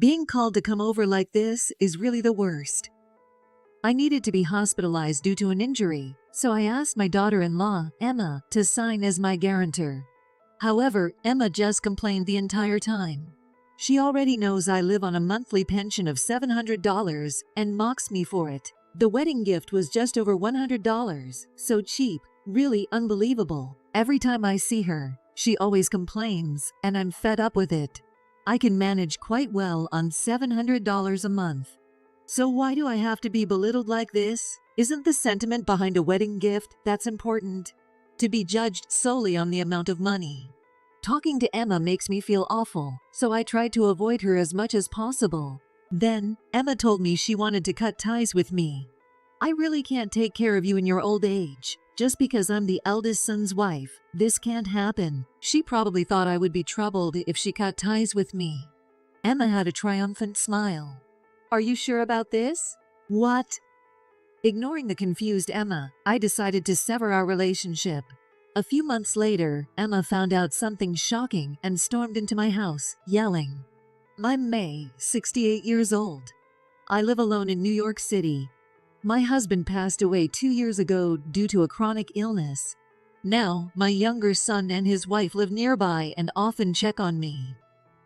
Being called to come over like this is really the worst. I needed to be hospitalized due to an injury, so I asked my daughter-in-law, Emma, to sign as my guarantor. However, Emma just complained the entire time. She already knows I live on a monthly pension of $700 and mocks me for it. The wedding gift was just over $100, so cheap, really unbelievable. Every time I see her, she always complains, and I'm fed up with it. I can manage quite well on $700 a month. So why do I have to be belittled like this? Isn't the sentiment behind a wedding gift that's important? To be judged solely on the amount of money. Talking to Emma makes me feel awful, so I tried to avoid her as much as possible. Then, Emma told me she wanted to cut ties with me. I really can't take care of you in your old age. Just because I'm the eldest son's wife, this can't happen. She probably thought I would be troubled if she cut ties with me. Emma had a triumphant smile. Are you sure about this? What? Ignoring the confused Emma, I decided to sever our relationship. A few months later, Emma found out something shocking and stormed into my house, yelling. I'm May, 68 years old. I live alone in New York City. My husband passed away 2 years ago due to a chronic illness. Now, my younger son and his wife live nearby and often check on me.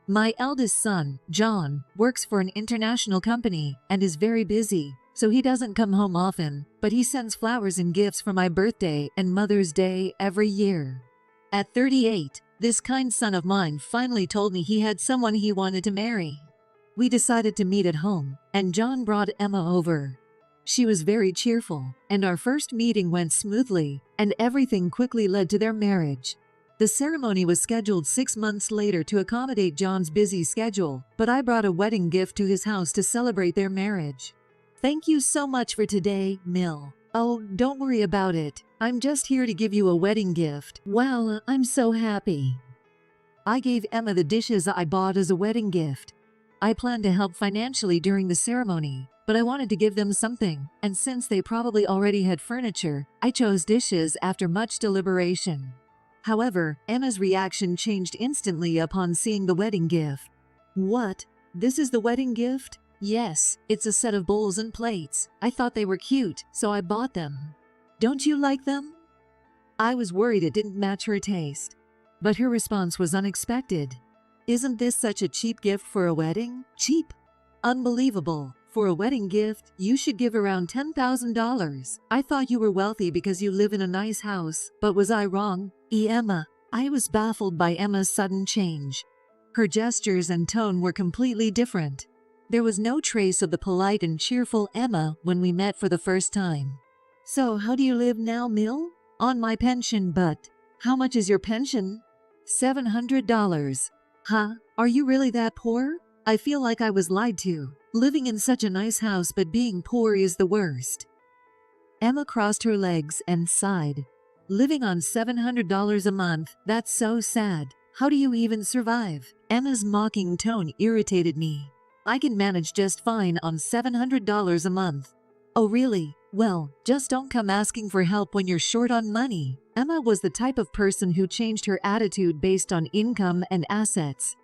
My eldest son, John, works for an international company and is very busy, so he doesn't come home often, but he sends flowers and gifts for my birthday and Mother's Day every year. At 38, this kind son of mine finally told me he had someone he wanted to marry. We decided to meet at home, and John brought Emma over. She was very cheerful, and our first meeting went smoothly, and everything quickly led to their marriage. The ceremony was scheduled 6 months later to accommodate John's busy schedule, but I brought a wedding gift to his house to celebrate their marriage. Thank you so much for today, Mill. Oh, don't worry about it. I'm just here to give you a wedding gift. Well, I'm so happy. I gave Emma the dishes I bought as a wedding gift. I planned to help financially during the ceremony, but I wanted to give them something, and since they probably already had furniture, I chose dishes after much deliberation. However, Emma's reaction changed instantly upon seeing the wedding gift. What? This is the wedding gift? Yes, it's a set of bowls and plates. I thought they were cute, so I bought them. Don't you like them? I was worried it didn't match her taste. But her response was unexpected. Isn't this such a cheap gift for a wedding? Cheap? Unbelievable. For a wedding gift, you should give around $10,000. I thought you were wealthy because you live in a nice house, but was I wrong? Emma. I was baffled by Emma's sudden change. Her gestures and tone were completely different. There was no trace of the polite and cheerful Emma when we met for the first time. So how do you live now, Mill? On my pension, but how much is your pension? $700. Huh? Are you really that poor? I feel like I was lied to. Living in such a nice house but being poor is the worst. Emma crossed her legs and sighed. Living on $700 a month, that's so sad. How do you even survive? Emma's mocking tone irritated me. I can manage just fine on $700 a month. Oh really? Well, just don't come asking for help when you're short on money. Emma was the type of person who changed her attitude based on income and assets.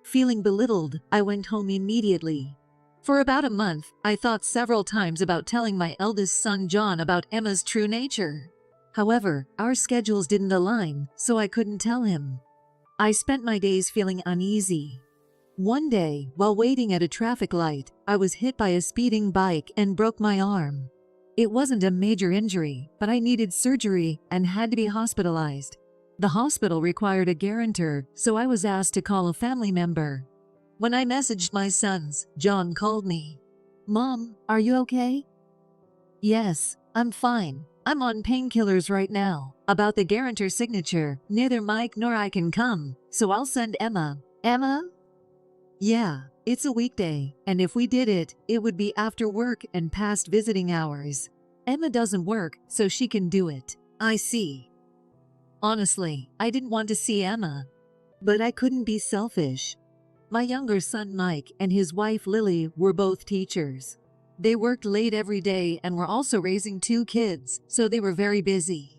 Feeling belittled, I went home immediately. For about a month, I thought several times about telling my eldest son John about Emma's true nature. However, our schedules didn't align, so I couldn't tell him. I spent my days feeling uneasy. One day, while waiting at a traffic light, I was hit by a speeding bike and broke my arm. It wasn't a major injury, but I needed surgery and had to be hospitalized. The hospital required a guarantor, so I was asked to call a family member. When I messaged my sons, John called me. Mom, are you okay? Yes, I'm fine. I'm on painkillers right now. About the guarantor signature, neither Mike nor I can come, so I'll send Emma. Emma? Yeah, it's a weekday, and if we did it, it would be after work and past visiting hours. Emma doesn't work, so she can do it. I see. Honestly, I didn't want to see Emma. But I couldn't be selfish. My younger son Mike and his wife Lily were both teachers. They worked late every day and were also raising 2 kids, so they were very busy.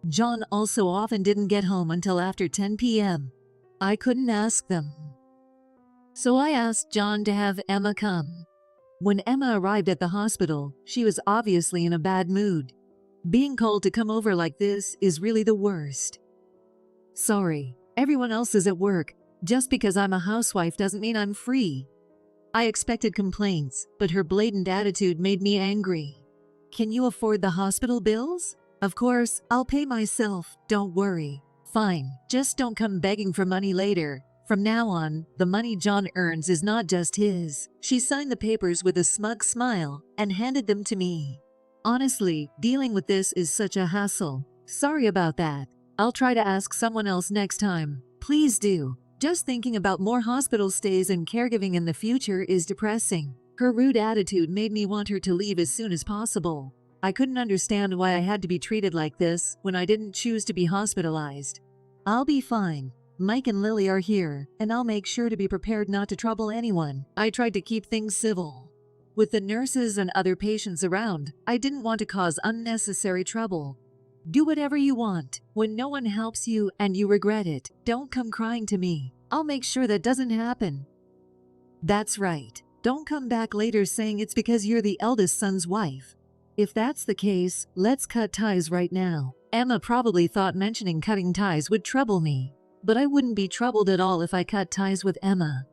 John also often didn't get home until after 10 p.m. I couldn't ask them. So I asked John to have Emma come. When Emma arrived at the hospital, she was obviously in a bad mood. Being called to come over like this is really the worst. Sorry, everyone else is at work. Just because I'm a housewife doesn't mean I'm free. I expected complaints, but her blatant attitude made me angry. Can you afford the hospital bills? Of course, I'll pay myself, don't worry. Fine, just don't come begging for money later. From now on, the money John earns is not just his. She signed the papers with a smug smile and handed them to me. Honestly, dealing with this is such a hassle. Sorry about that. I'll try to ask someone else next time. Please do. Just thinking about more hospital stays and caregiving in the future is depressing. Her rude attitude made me want her to leave as soon as possible. I couldn't understand why I had to be treated like this when I didn't choose to be hospitalized. I'll be fine. Mike and Lily are here, and I'll make sure to be prepared not to trouble anyone. I tried to keep things civil. With the nurses and other patients around, I didn't want to cause unnecessary trouble. Do whatever you want. When no one helps you and you regret it, don't come crying to me. I'll make sure that doesn't happen. That's right. Don't come back later saying it's because you're the eldest son's wife. If that's the case, let's cut ties right now. Emma probably thought mentioning cutting ties would trouble me, but I wouldn't be troubled at all if I cut ties with Emma.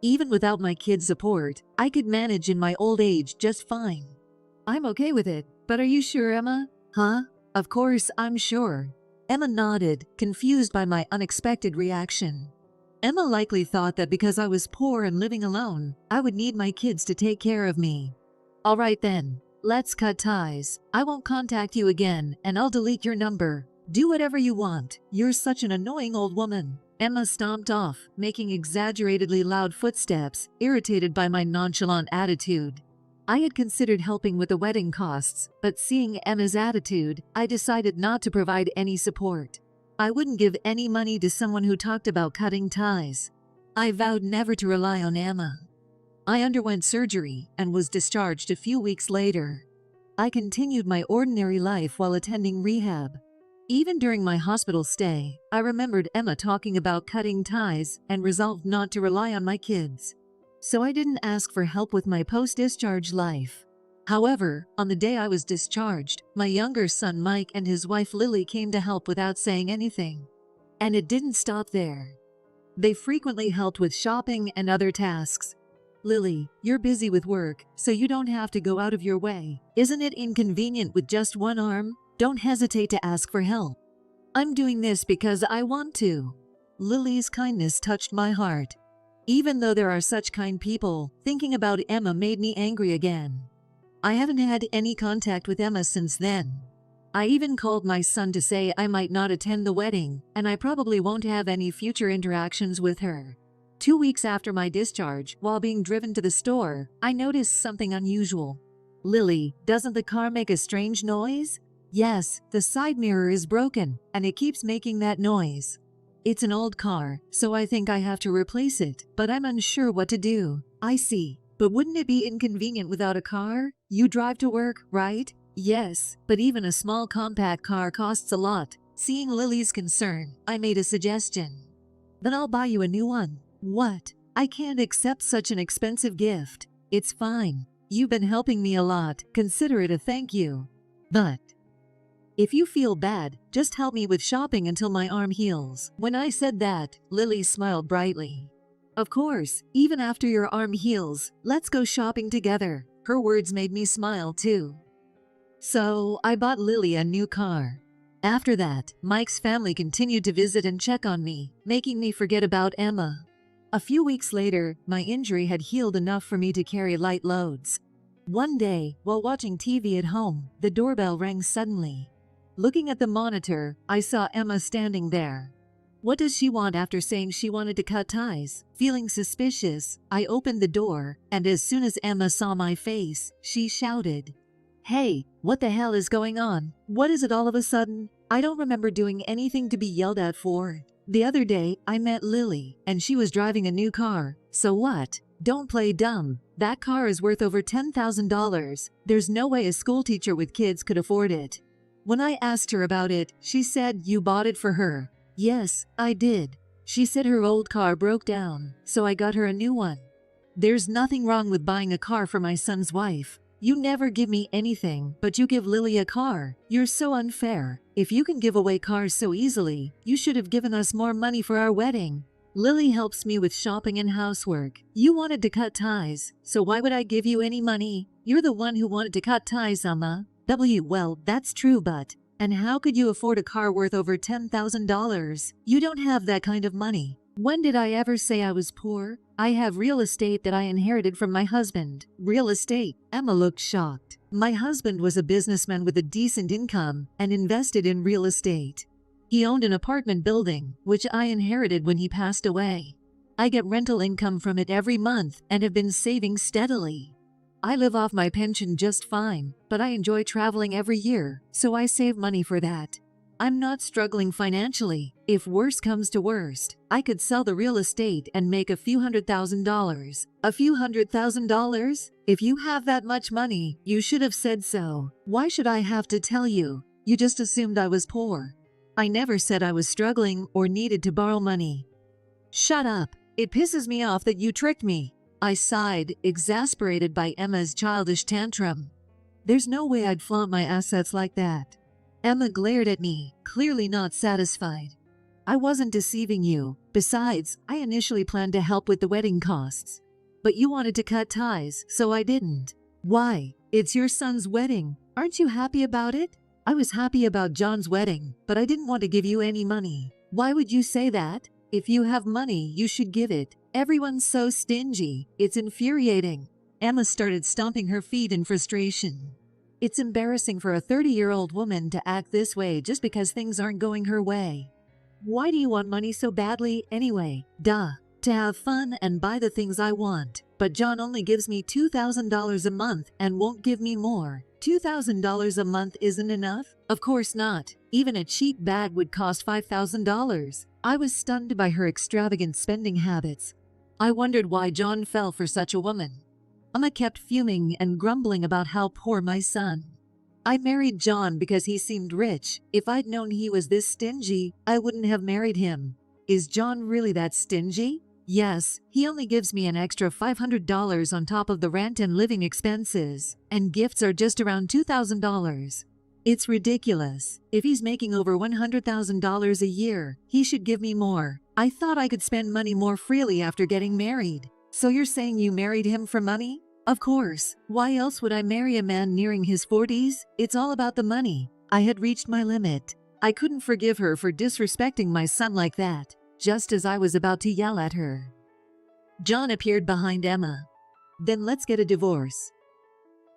Even without my kids' support, I could manage in my old age just fine. I'm okay with it, but are you sure, Emma? Huh? Of course, I'm sure. Emma nodded, confused by my unexpected reaction. Emma likely thought that because I was poor and living alone, I would need my kids to take care of me. All right then, let's cut ties. I won't contact you again, and I'll delete your number. Do whatever you want. You're such an annoying old woman. Emma stomped off, making exaggeratedly loud footsteps, irritated by my nonchalant attitude. I had considered helping with the wedding costs, but seeing Emma's attitude, I decided not to provide any support. I wouldn't give any money to someone who talked about cutting ties. I vowed never to rely on Emma. I underwent surgery and was discharged a few weeks later. I continued my ordinary life while attending rehab. Even during my hospital stay, I remembered Emma talking about cutting ties and resolved not to rely on my kids. So I didn't ask for help with my post-discharge life. However, on the day I was discharged, my younger son Mike and his wife Lily came to help without saying anything. And it didn't stop there. They frequently helped with shopping and other tasks. Lily, you're busy with work, so you don't have to go out of your way. Isn't it inconvenient with just one arm? Don't hesitate to ask for help. I'm doing this because I want to. Lily's kindness touched my heart. Even though there are such kind people, thinking about Emma made me angry again. I haven't had any contact with Emma since then. I even called my son to say I might not attend the wedding, and I probably won't have any future interactions with her. 2 weeks after my discharge, while being driven to the store, I noticed something unusual. Lily, doesn't the car make a strange noise? Yes, the side mirror is broken, and it keeps making that noise. It's an old car, so I think I have to replace it, but I'm unsure what to do. I see. But wouldn't it be inconvenient without a car? You drive to work, right? Yes, but even a small compact car costs a lot. Seeing Lily's concern, I made a suggestion. Then I'll buy you a new one. What? I can't accept such an expensive gift. It's fine. You've been helping me a lot. Consider it a thank you. But if you feel bad, just help me with shopping until my arm heals. When I said that, Lily smiled brightly. Of course, even after your arm heals, let's go shopping together. Her words made me smile too. So, I bought Lily a new car. After that, Mike's family continued to visit and check on me, making me forget about Emma. A few weeks later, my injury had healed enough for me to carry light loads. One day, while watching TV at home, the doorbell rang suddenly. Looking at the monitor, I saw Emma standing there. What does she want after saying she wanted to cut ties? Feeling suspicious, I opened the door, and as soon as Emma saw my face, she shouted, "Hey, what the hell is going on? What is it all of a sudden? I don't remember doing anything to be yelled at for. The other day, I met Lily, and she was driving a new car. So what? Don't play dumb. That car is worth over $10,000. There's no way a schoolteacher with kids could afford it." When I asked her about it, she said, "You bought it for her." Yes, I did. She said her old car broke down, so I got her a new one. There's nothing wrong with buying a car for my son's wife. You never give me anything, but you give Lily a car. You're so unfair. If you can give away cars so easily, you should have given us more money for our wedding. Lily helps me with shopping and housework. You wanted to cut ties, so why would I give you any money? You're the one who wanted to cut ties, Emma. Well, that's true, but... And how could you afford a car worth over $10,000? You don't have that kind of money. When did I ever say I was poor? I have real estate that I inherited from my husband. Real estate? Emma looked shocked. My husband was a businessman with a decent income and invested in real estate. He owned an apartment building, which I inherited when he passed away. I get rental income from it every month and have been saving steadily. I live off my pension just fine, but I enjoy traveling every year, so I save money for that. I'm not struggling financially. If worse comes to worst, I could sell the real estate and make a few $100,000. A few $100,000? If you have that much money, you should have said so. Why should I have to tell you? You just assumed I was poor. I never said I was struggling or needed to borrow money. Shut up. It pisses me off that you tricked me. I sighed, exasperated by Emma's childish tantrum. There's no way I'd flaunt my assets like that. Emma glared at me, clearly not satisfied. I wasn't deceiving you. Besides, I initially planned to help with the wedding costs. But you wanted to cut ties, so I didn't. Why? It's your son's wedding. Aren't you happy about it? I was happy about John's wedding, but I didn't want to give you any money. Why would you say that? If you have money, you should give it. Everyone's so stingy. It's infuriating. Emma started stomping her feet in frustration. It's embarrassing for a 30-year-old woman to act this way just because things aren't going her way. Why do you want money so badly anyway? Duh. To have fun and buy the things I want. But John only gives me $2,000 a month and won't give me more. $2,000 a month isn't enough? Of course not. Even a cheap bag would cost $5,000. I was stunned by her extravagant spending habits. I wondered why John fell for such a woman. Emma kept fuming and grumbling about how poor my son. I married John because he seemed rich. If I'd known he was this stingy, I wouldn't have married him. Is John really that stingy? Yes, he only gives me an extra $500 on top of the rent and living expenses, and gifts are just around $2,000. It's ridiculous. If he's making over $100,000 a year, he should give me more. I thought I could spend money more freely after getting married. So you're saying you married him for money? Of course. Why else would I marry a man nearing his 40s? It's all about the money. I had reached my limit. I couldn't forgive her for disrespecting my son like that, just as I was about to yell at her. John appeared behind Emma. Then let's get a divorce.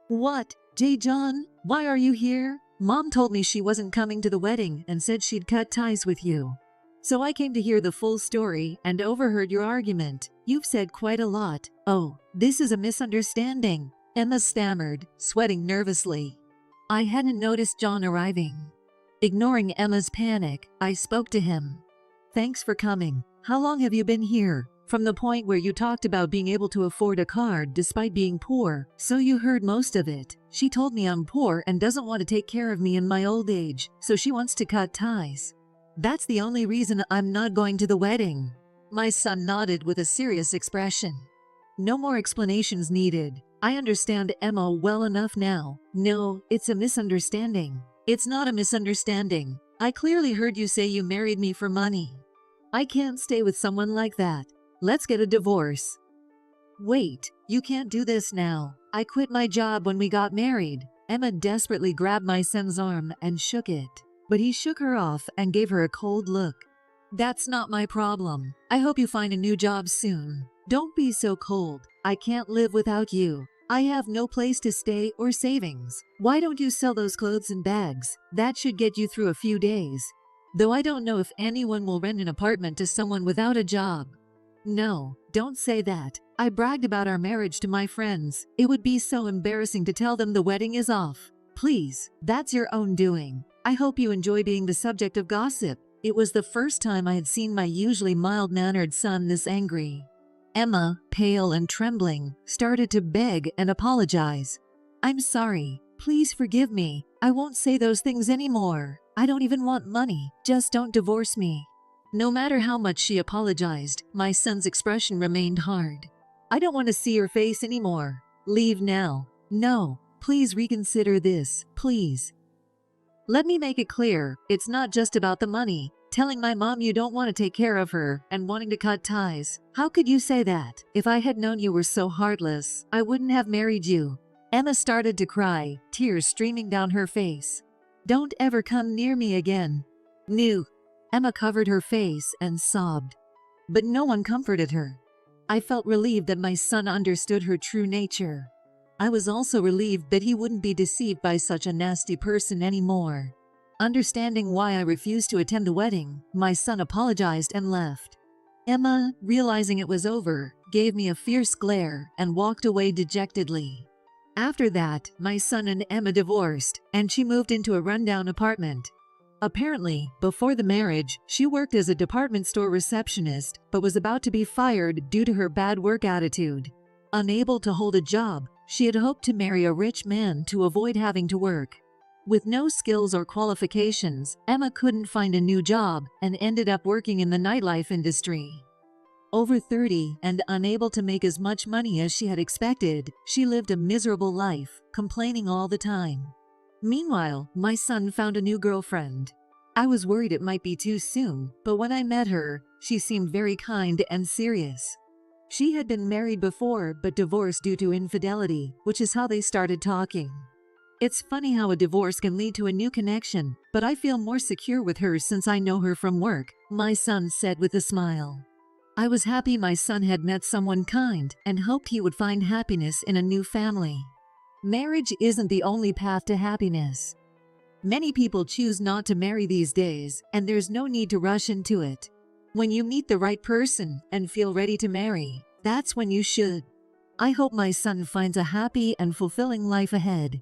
What? John, why are you here? Mom told me she wasn't coming to the wedding and said she'd cut ties with you. So I came to hear the full story and overheard your argument. You've said quite a lot. Oh, this is a misunderstanding. Emma stammered, sweating nervously. I hadn't noticed John arriving. Ignoring Emma's panic, I spoke to him. Thanks for coming. How long have you been here? From the point where you talked about being able to afford a car despite being poor, so you heard most of it. She told me I'm poor and doesn't want to take care of me in my old age, so she wants to cut ties. That's the only reason I'm not going to the wedding. My son nodded with a serious expression. No more explanations needed. I understand Emma well enough now. No, it's a misunderstanding. It's not a misunderstanding. I clearly heard you say you married me for money. I can't stay with someone like that. Let's get a divorce. Wait, you can't do this now. I quit my job when we got married. Emma desperately grabbed my son's arm and shook it. But he shook her off and gave her a cold look. That's not my problem. I hope you find a new job soon. Don't be so cold. I can't live without you. I have no place to stay or savings. Why don't you sell those clothes and bags? That should get you through a few days. Though I don't know if anyone will rent an apartment to someone without a job. No, don't say that. I bragged about our marriage to my friends. It would be so embarrassing to tell them the wedding is off. Please, that's your own doing. I hope you enjoy being the subject of gossip. It was the first time I had seen my usually mild-mannered son this angry. Emma, pale and trembling, started to beg and apologize. I'm sorry. Please forgive me. I won't say those things anymore. I don't even want money. Just don't divorce me. No matter how much she apologized, my son's expression remained hard. I don't want to see your face anymore. Leave now. No, please reconsider this, please. Let me make it clear, it's not just about the money. Telling my mom you don't want to take care of her and wanting to cut ties. How could you say that? If I had known you were so heartless, I wouldn't have married you. Emma started to cry, tears streaming down her face. Don't ever come near me again. No. Emma covered her face and sobbed. But no one comforted her. I felt relieved that my son understood her true nature. I was also relieved that he wouldn't be deceived by such a nasty person anymore. Understanding why I refused to attend the wedding, my son apologized and left. Emma, realizing it was over, gave me a fierce glare and walked away dejectedly. After that, my son and Emma divorced, and she moved into a rundown apartment. Apparently, before the marriage, she worked as a department store receptionist, but was about to be fired due to her bad work attitude. Unable to hold a job, she had hoped to marry a rich man to avoid having to work. With no skills or qualifications, Emma couldn't find a new job and ended up working in the nightlife industry. Over 30 and unable to make as much money as she had expected, she lived a miserable life, complaining all the time. Meanwhile, my son found a new girlfriend. I was worried it might be too soon, but when I met her, she seemed very kind and serious. She had been married before but divorced due to infidelity, which is how they started talking. It's funny how a divorce can lead to a new connection, but I feel more secure with her since I know her from work, my son said with a smile. I was happy my son had met someone kind and hoped he would find happiness in a new family. Marriage isn't the only path to happiness. Many people choose not to marry these days, and there's no need to rush into it. When you meet the right person and feel ready to marry, that's when you should. I hope my son finds a happy and fulfilling life ahead.